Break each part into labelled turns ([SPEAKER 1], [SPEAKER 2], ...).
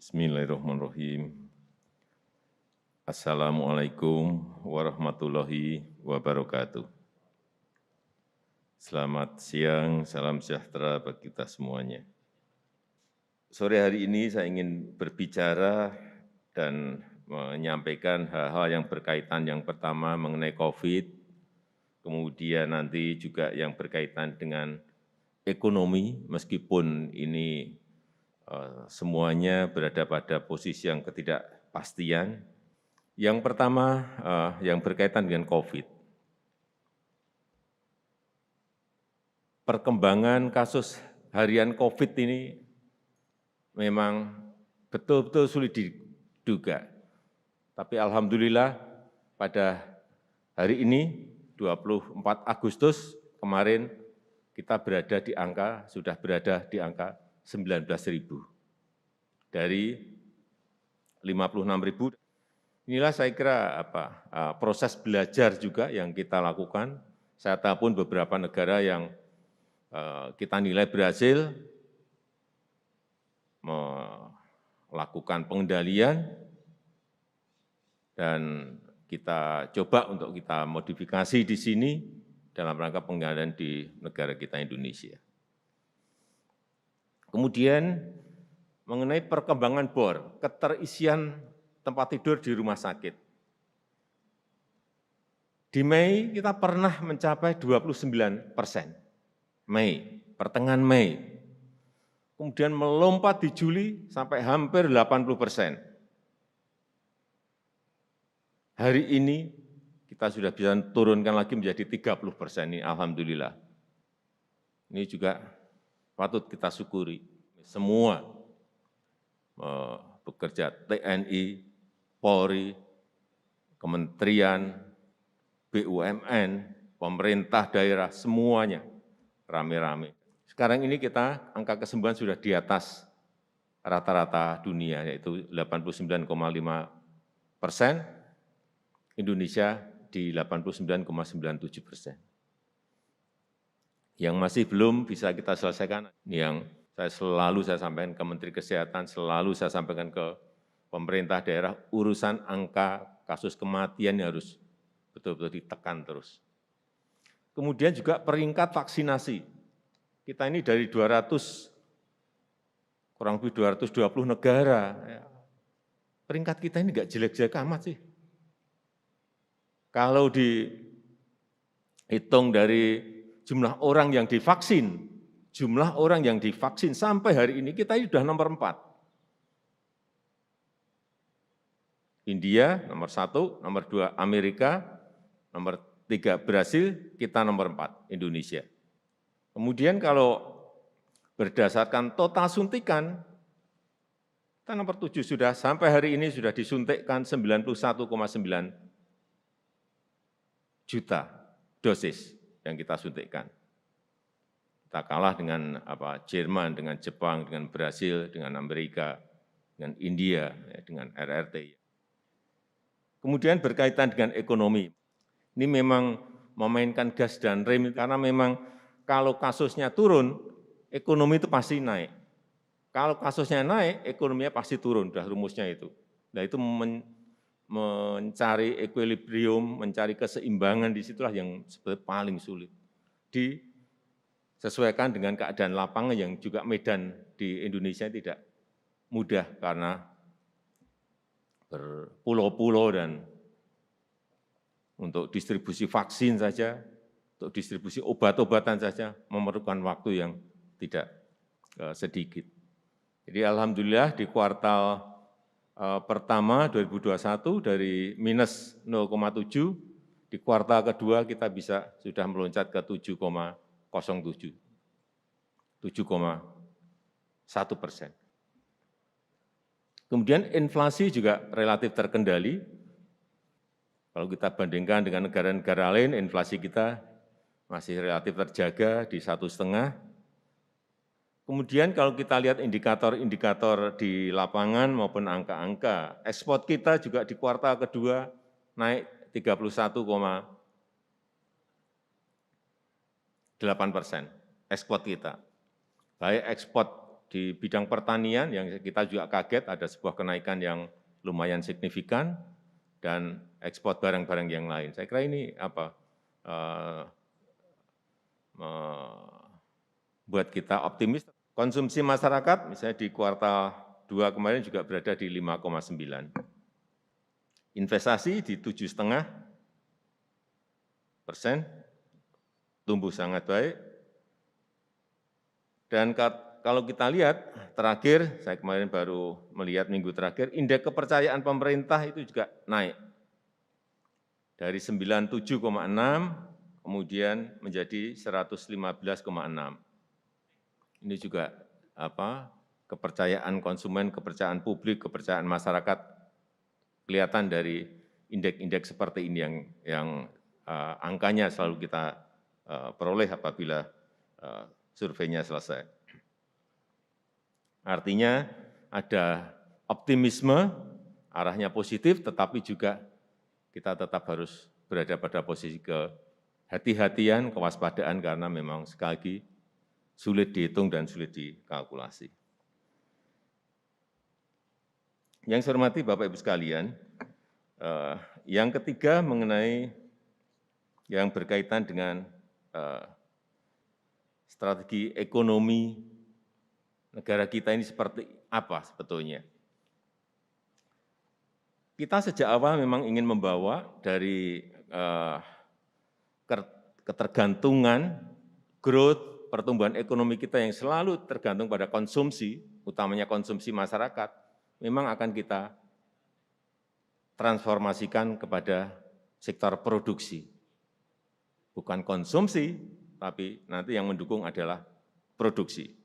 [SPEAKER 1] Bismillahirrahmanirrahim. Assalamualaikum warahmatullahi wabarakatuh. Selamat siang, salam sejahtera bagi kita semuanya. Sore hari ini saya ingin berbicara dan menyampaikan hal-hal yang berkaitan yang pertama mengenai COVID, kemudian nanti juga yang berkaitan dengan ekonomi, meskipun ini semuanya berada pada posisi yang ketidakpastian. Yang pertama, yang berkaitan dengan COVID. Perkembangan kasus harian COVID ini memang betul-betul sulit diduga. Tapi alhamdulillah pada hari ini, 24 Agustus kemarin, kita sudah berada di angka 19.000 dari 56.000. Inilah saya kira proses belajar juga yang kita lakukan. Saya tahu pun beberapa negara yang kita nilai berhasil melakukan pengendalian dan kita coba untuk kita modifikasi di sini dalam rangka pengendalian di negara kita Indonesia. Kemudian mengenai perkembangan BOR, keterisian tempat tidur di rumah sakit. Di Mei kita pernah mencapai 29%, pertengahan Mei. Kemudian melompat di Juli sampai hampir 80%. Hari ini kita sudah bisa turunkan lagi menjadi 30%, ini alhamdulillah. Ini juga patut kita syukuri. Semua bekerja, TNI, Polri, Kementerian, BUMN, pemerintah daerah, semuanya rame-rame. Sekarang ini angka kesembuhan sudah di atas rata-rata dunia, yaitu 89,5%, Indonesia di 89,97%. Yang masih belum bisa kita selesaikan, yang selalu saya sampaikan ke Menteri Kesehatan, selalu saya sampaikan ke pemerintah daerah, urusan angka kasus kematian harus betul-betul ditekan terus. Kemudian juga peringkat vaksinasi. Kita ini dari kurang lebih 220 negara. Peringkat kita ini enggak jelek-jelek amat sih. Kalau dihitung dari jumlah orang yang divaksin, sampai hari ini kita sudah nomor 4. India nomor 1, nomor 2 Amerika, nomor 3 Brasil, kita nomor 4 Indonesia. Kemudian kalau berdasarkan total suntikan, kita nomor 7 sudah sampai hari ini sudah disuntikkan 91,9 juta dosis yang kita suntikkan. Kita kalah dengan Jerman, dengan Jepang, dengan Brasil, dengan Amerika, dengan India, dengan RRT. Kemudian berkaitan dengan ekonomi. Ini memang memainkan gas dan rem karena memang kalau kasusnya turun, ekonomi itu pasti naik. Kalau kasusnya naik, ekonominya pasti turun, sudah rumusnya itu. Nah itu mencari equilibrium, mencari keseimbangan disitulah yang sebetulnya paling sulit. Disesuaikan dengan keadaan lapangan yang juga medan di Indonesia tidak mudah karena berpulau-pulau dan untuk distribusi vaksin saja, untuk distribusi obat-obatan saja memerlukan waktu yang tidak sedikit. Jadi alhamdulillah di kuartal pertama 2021 dari minus 0,7, di kuartal kedua kita sudah meloncat ke 7,07, 7,1%. Kemudian inflasi juga relatif terkendali. Kalau kita bandingkan dengan negara-negara lain, inflasi kita masih relatif terjaga di 1,5. Kemudian kalau kita lihat indikator-indikator di lapangan maupun angka-angka, ekspor kita juga di kuartal kedua naik 31,8%, ekspor kita. Baik ekspor di bidang pertanian yang kita juga kaget ada sebuah kenaikan yang lumayan signifikan dan ekspor barang-barang yang lain. Saya kira ini buat kita optimis. Konsumsi masyarakat misalnya di kuartal 2 kemarin juga berada di 5,9. Investasi di 7,5%, tumbuh sangat baik. Dan kalau kita lihat terakhir, saya kemarin baru melihat minggu terakhir, indeks kepercayaan pemerintah itu juga naik. Dari 97,6 kemudian menjadi 115,6. Ini juga kepercayaan konsumen, kepercayaan publik, kepercayaan masyarakat kelihatan dari indeks-indeks seperti ini yang angkanya selalu kita peroleh apabila surveinya selesai. Artinya ada optimisme, arahnya positif, tetapi juga kita tetap harus berada pada posisi kehati-hatian, kewaspadaan, karena memang sekali lagi sulit dihitung dan sulit dikalkulasi. Yang saya hormati Bapak Ibu sekalian, yang ketiga mengenai yang berkaitan dengan strategi ekonomi negara kita ini seperti apa sebetulnya. Kita sejak awal memang ingin membawa dari ketergantungan, growth, pertumbuhan ekonomi kita yang selalu tergantung pada konsumsi, utamanya konsumsi masyarakat, memang akan kita transformasikan kepada sektor produksi. Bukan konsumsi, tapi nanti yang mendukung adalah produksi.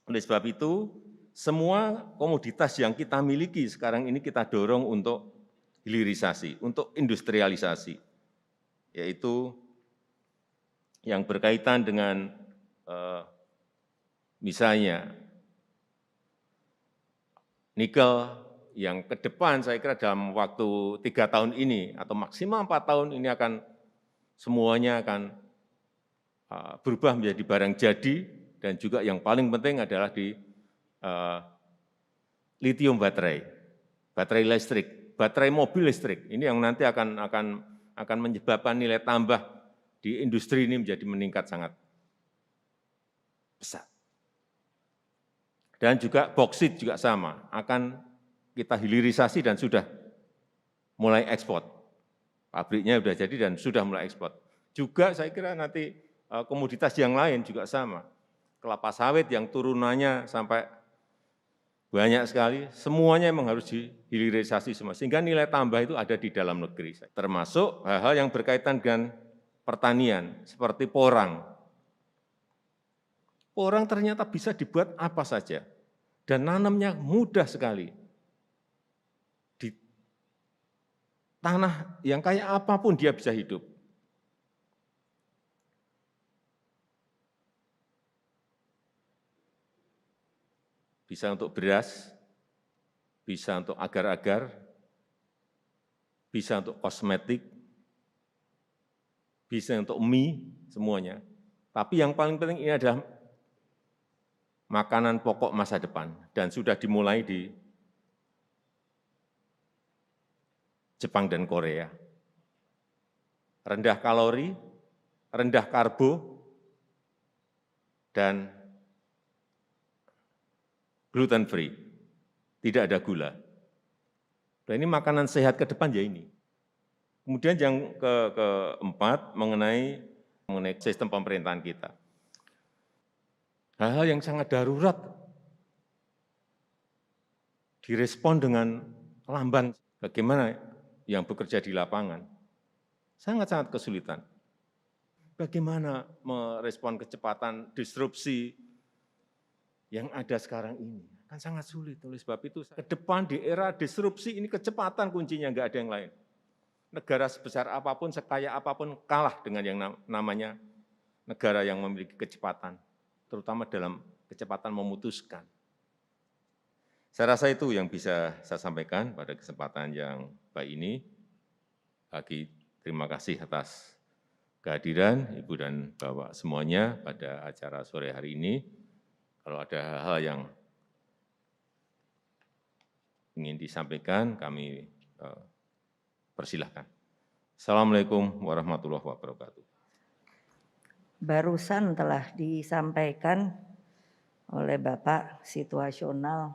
[SPEAKER 1] Oleh sebab itu, semua komoditas yang kita miliki sekarang ini kita dorong untuk hilirisasi, untuk industrialisasi, yaitu yang berkaitan dengan misalnya nikel yang ke depan saya kira dalam waktu 3 tahun ini atau maksimal 4 tahun ini semuanya akan berubah menjadi barang jadi, dan juga yang paling penting adalah di lithium baterai, baterai listrik, baterai mobil listrik. Ini yang nanti akan menyebabkan nilai tambah di industri ini menjadi meningkat sangat besar. Dan juga boksit juga sama, akan kita hilirisasi dan sudah mulai ekspor. Pabriknya sudah jadi dan sudah mulai ekspor. Juga saya kira nanti komoditas yang lain juga sama. Kelapa sawit yang turunannya sampai banyak sekali, semuanya memang harus dihilirisasi semua. Sehingga nilai tambah itu ada di dalam negeri. Termasuk hal-hal yang berkaitan dengan pertanian, seperti porang. Porang ternyata bisa dibuat apa saja, dan nanamnya mudah sekali. Di tanah yang kayak apapun dia bisa hidup. Bisa untuk beras, bisa untuk agar-agar, bisa untuk kosmetik, bisa untuk mie, semuanya. Tapi yang paling penting ini adalah makanan pokok masa depan, dan sudah dimulai di Jepang dan Korea. Rendah kalori, rendah karbo, dan gluten free, tidak ada gula. Dan ini makanan sehat ke depan ya ini. Kemudian yang keempat mengenai sistem pemerintahan kita. Hal-hal yang sangat darurat direspon dengan lamban. Bagaimana yang bekerja di lapangan? Sangat-sangat kesulitan. Bagaimana merespon kecepatan disrupsi yang ada sekarang ini? Kan sangat sulit. Oleh sebab itu, ke depan di era disrupsi ini kecepatan kuncinya, nggak ada yang lain. Negara sebesar apapun, sekaya apapun, kalah dengan yang namanya negara yang memiliki kecepatan, terutama dalam kecepatan memutuskan. Saya rasa itu yang bisa saya sampaikan pada kesempatan yang baik ini. Lagi terima kasih atas kehadiran Ibu dan Bapak semuanya pada acara sore hari ini. Kalau ada hal-hal yang ingin disampaikan, kami persilahkan. Assalamualaikum warahmatullahi wabarakatuh.
[SPEAKER 2] Barusan telah disampaikan oleh Bapak situasional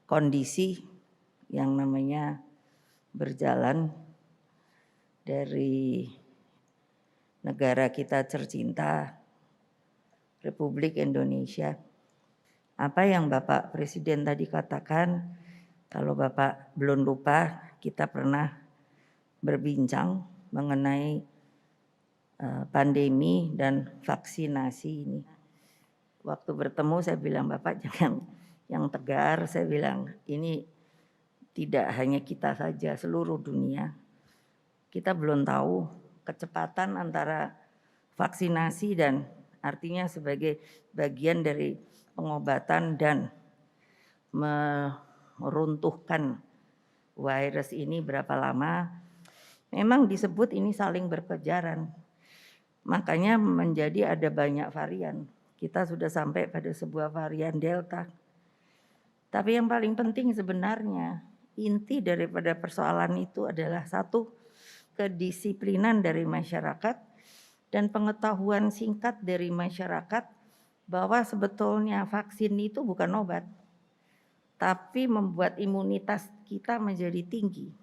[SPEAKER 2] kondisi yang namanya berjalan dari negara kita tercinta, Republik Indonesia. Apa yang Bapak Presiden tadi katakan, kalau Bapak belum lupa, kita pernah berbincang mengenai pandemi dan vaksinasi ini. Waktu bertemu saya bilang, Bapak jangan yang tegar, saya bilang ini tidak hanya kita saja, seluruh dunia. Kita belum tahu kecepatan antara vaksinasi dan artinya sebagai bagian dari pengobatan dan meruntuhkan virus ini berapa lama. Memang disebut ini saling berkejaran. Makanya menjadi ada banyak varian. Kita sudah sampai pada sebuah varian Delta. Tapi yang paling penting sebenarnya inti daripada persoalan itu adalah satu, kedisiplinan dari masyarakat dan pengetahuan singkat dari masyarakat bahwa sebetulnya vaksin itu bukan obat, tapi membuat imunitas kita menjadi tinggi.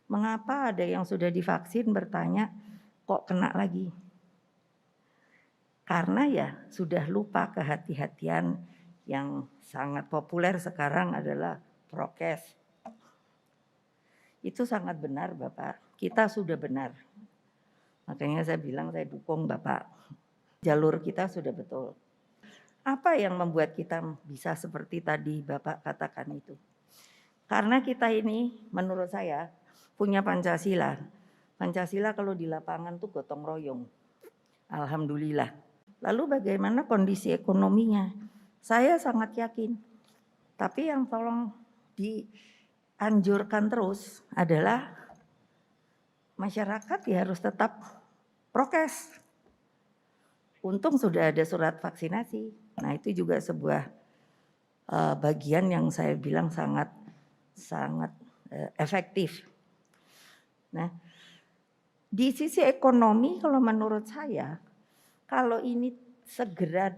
[SPEAKER 2] Mengapa ada yang sudah divaksin bertanya, kok kena lagi? Karena ya sudah lupa kehati-hatian yang sangat populer sekarang adalah prokes. Itu sangat benar Bapak, kita sudah benar. Makanya saya bilang saya dukung Bapak. Jalur kita sudah betul. Apa yang membuat kita bisa seperti tadi Bapak katakan itu? Karena kita ini menurut saya punya Pancasila. Pancasila kalau di lapangan tuh gotong royong. Alhamdulillah. Lalu bagaimana kondisi ekonominya? Saya sangat yakin. Tapi yang tolong dianjurkan terus adalah masyarakat ya harus tetap prokes. Untung sudah ada surat vaksinasi. Nah itu juga sebuah bagian yang saya bilang sangat efektif. Nah di sisi ekonomi kalau menurut saya, kalau ini segera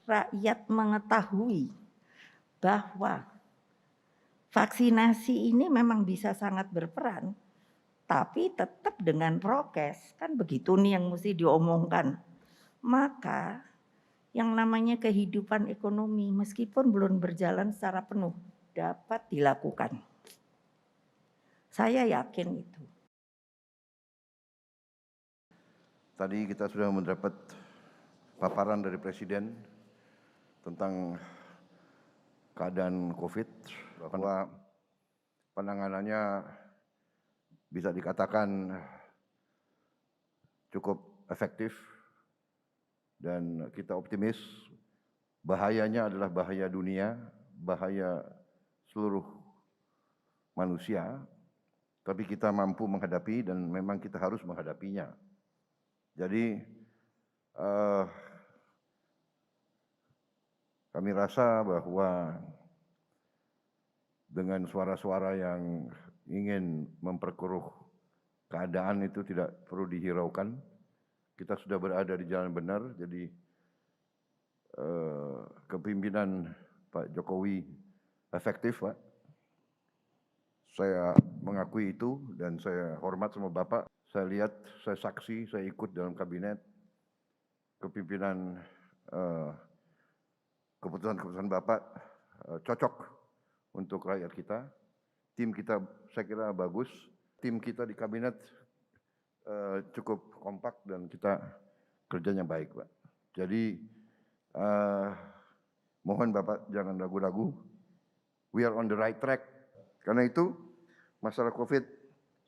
[SPEAKER 2] rakyat mengetahui bahwa vaksinasi ini memang bisa sangat berperan, tapi tetap dengan prokes, kan begitu nih yang mesti diomongkan. Maka yang namanya kehidupan ekonomi meskipun belum berjalan secara penuh dapat dilakukan. Saya yakin itu.
[SPEAKER 3] Tadi kita sudah mendapat paparan dari Presiden tentang keadaan COVID, bahwa penanganannya bisa dikatakan cukup efektif dan kita optimis. Bahayanya adalah bahaya dunia, bahaya seluruh manusia, tapi kita mampu menghadapi dan memang kita harus menghadapinya. Jadi kami rasa bahwa dengan suara-suara yang ingin memperkeruh keadaan itu tidak perlu dihiraukan. Kita sudah berada di jalan benar, jadi kepimpinan Pak Jokowi efektif, Pak. Saya mengakui itu dan saya hormat sama Bapak. Saya lihat, saya saksi, saya ikut dalam kabinet. Kepimpinan keputusan-keputusan Bapak cocok untuk rakyat kita. Tim kita saya kira bagus. Tim kita di kabinet cukup kompak dan kita kerjanya baik, Pak. Jadi mohon Bapak jangan ragu-ragu. We are on the right track. Karena itu masalah COVID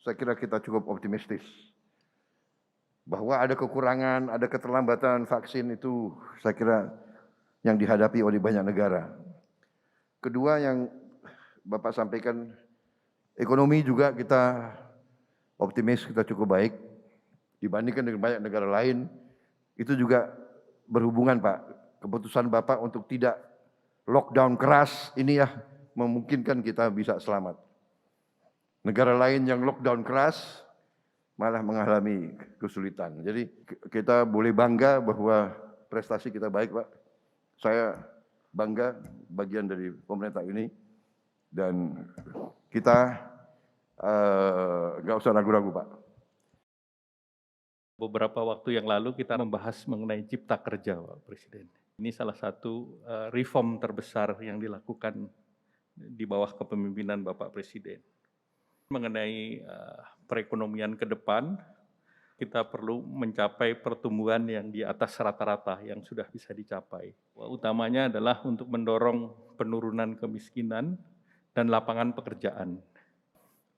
[SPEAKER 3] saya kira kita cukup optimistis. Bahwa ada kekurangan, ada keterlambatan vaksin itu saya kira yang dihadapi oleh banyak negara. Kedua yang Bapak sampaikan, ekonomi juga kita optimis, kita cukup baik. Dibandingkan dengan banyak negara lain, Itu juga berhubungan Pak, keputusan Bapak untuk tidak lockdown keras ini ya memungkinkan kita bisa selamat. Negara lain yang lockdown keras malah mengalami kesulitan. Jadi kita boleh bangga bahwa prestasi kita baik Pak. Saya bangga bagian dari pemerintah ini dan kita nggak usah ragu-ragu Pak.
[SPEAKER 4] Beberapa waktu yang lalu kita membahas mengenai Cipta Kerja, Pak Presiden. Ini salah satu reform terbesar yang dilakukan di bawah kepemimpinan Bapak Presiden. Mengenai perekonomian ke depan, kita perlu mencapai pertumbuhan yang di atas rata-rata yang sudah bisa dicapai. Utamanya adalah untuk mendorong penurunan kemiskinan dan lapangan pekerjaan.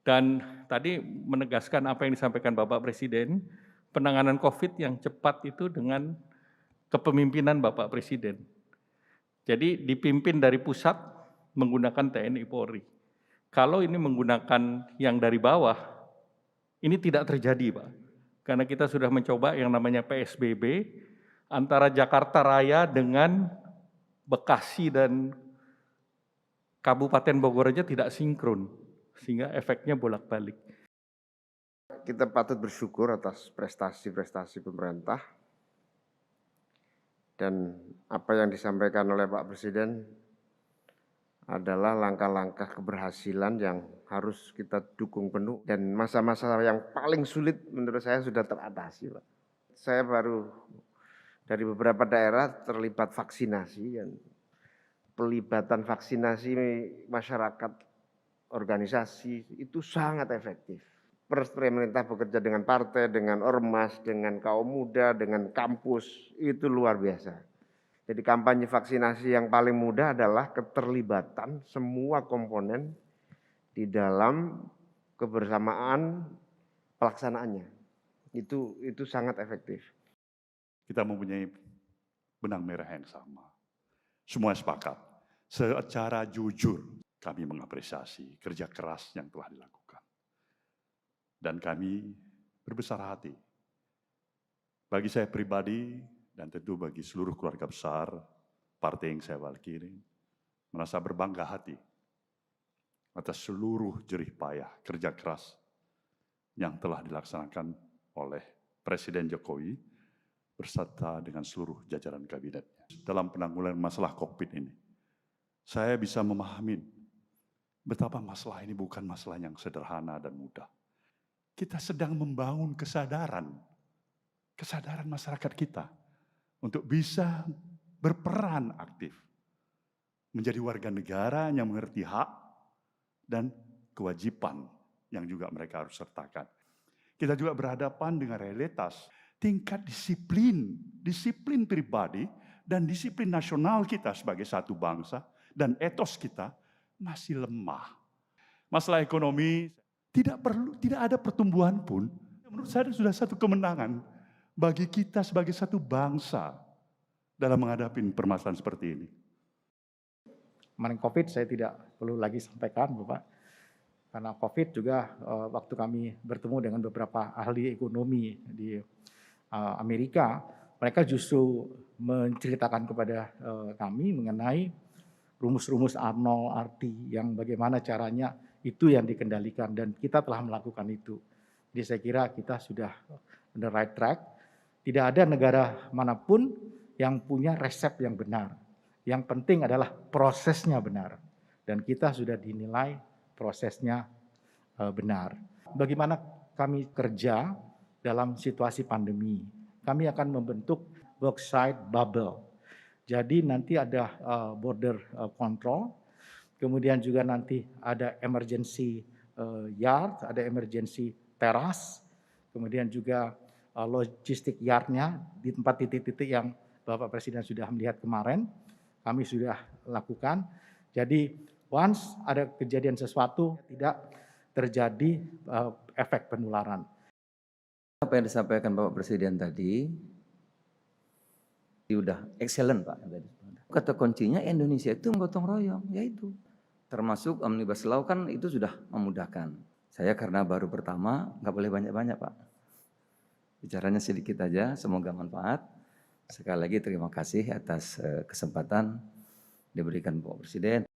[SPEAKER 4] Dan tadi menegaskan apa yang disampaikan Bapak Presiden, penanganan COVID yang cepat itu dengan kepemimpinan Bapak Presiden. Jadi dipimpin dari pusat menggunakan TNI Polri. Kalau ini menggunakan yang dari bawah, ini tidak terjadi Pak. Karena kita sudah mencoba yang namanya PSBB, antara Jakarta Raya dengan Bekasi dan Kabupaten Bogor aja tidak sinkron, sehingga efeknya bolak-balik.
[SPEAKER 5] Kita patut bersyukur atas prestasi-prestasi pemerintah dan apa yang disampaikan oleh Pak Presiden adalah langkah-langkah keberhasilan yang harus kita dukung penuh dan masa-masa yang paling sulit menurut saya sudah teratasi Pak. Saya baru dari beberapa daerah terlibat vaksinasi dan pelibatan vaksinasi masyarakat organisasi itu sangat efektif. Pemerintah bekerja dengan partai, dengan ormas, dengan kaum muda, dengan kampus, itu luar biasa. Jadi kampanye vaksinasi yang paling mudah adalah keterlibatan semua komponen di dalam kebersamaan pelaksanaannya. Itu sangat efektif.
[SPEAKER 6] Kita mempunyai benang merah yang sama. Semua sepakat. Secara jujur kami mengapresiasi kerja keras yang telah dilakukan. Dan kami berbesar hati. Bagi saya pribadi dan tentu bagi seluruh keluarga besar partai yang saya wakili, merasa berbangga hati atas seluruh jerih payah kerja keras yang telah dilaksanakan oleh Presiden Jokowi beserta dengan seluruh jajaran kabinetnya. Dalam penanggulangan masalah COVID ini, saya bisa memahami betapa masalah ini bukan masalah yang sederhana dan mudah. Kita sedang membangun kesadaran masyarakat kita untuk bisa berperan aktif, menjadi warga negara yang mengerti hak dan kewajiban yang juga mereka harus sertakan. Kita juga berhadapan dengan realitas tingkat disiplin pribadi dan disiplin nasional kita sebagai satu bangsa dan etos kita masih lemah. Masalah ekonomi tidak ada pertumbuhan pun, menurut saya sudah satu kemenangan bagi kita sebagai satu bangsa dalam menghadapi permasalahan seperti ini.
[SPEAKER 7] Mengenai COVID saya tidak perlu lagi sampaikan Bapak, karena COVID juga waktu kami bertemu dengan beberapa ahli ekonomi di Amerika, mereka justru menceritakan kepada kami mengenai rumus-rumus Arnold, RT yang bagaimana caranya itu yang dikendalikan dan kita telah melakukan itu. Jadi saya kira kita sudah on the right track. Tidak ada negara manapun yang punya resep yang benar. Yang penting adalah prosesnya benar. Dan kita sudah dinilai prosesnya benar. Bagaimana kami kerja dalam situasi pandemi? Kami akan membentuk worksite bubble. Jadi nanti ada border control. Kemudian juga nanti ada emergency yard, ada emergency teras, kemudian juga logistik yardnya di tempat titik-titik yang Bapak Presiden sudah melihat kemarin, kami sudah lakukan. Jadi once ada kejadian sesuatu tidak terjadi efek penularan.
[SPEAKER 8] Apa yang disampaikan Bapak Presiden tadi, sudah excellent Pak. Kata kuncinya Indonesia itu gotong royong, yaitu termasuk Omnibus Law kan itu sudah memudahkan. Saya karena baru pertama, nggak boleh banyak-banyak Pak. Bicaranya sedikit aja, semoga manfaat. Sekali lagi terima kasih atas kesempatan diberikan Bapak Presiden.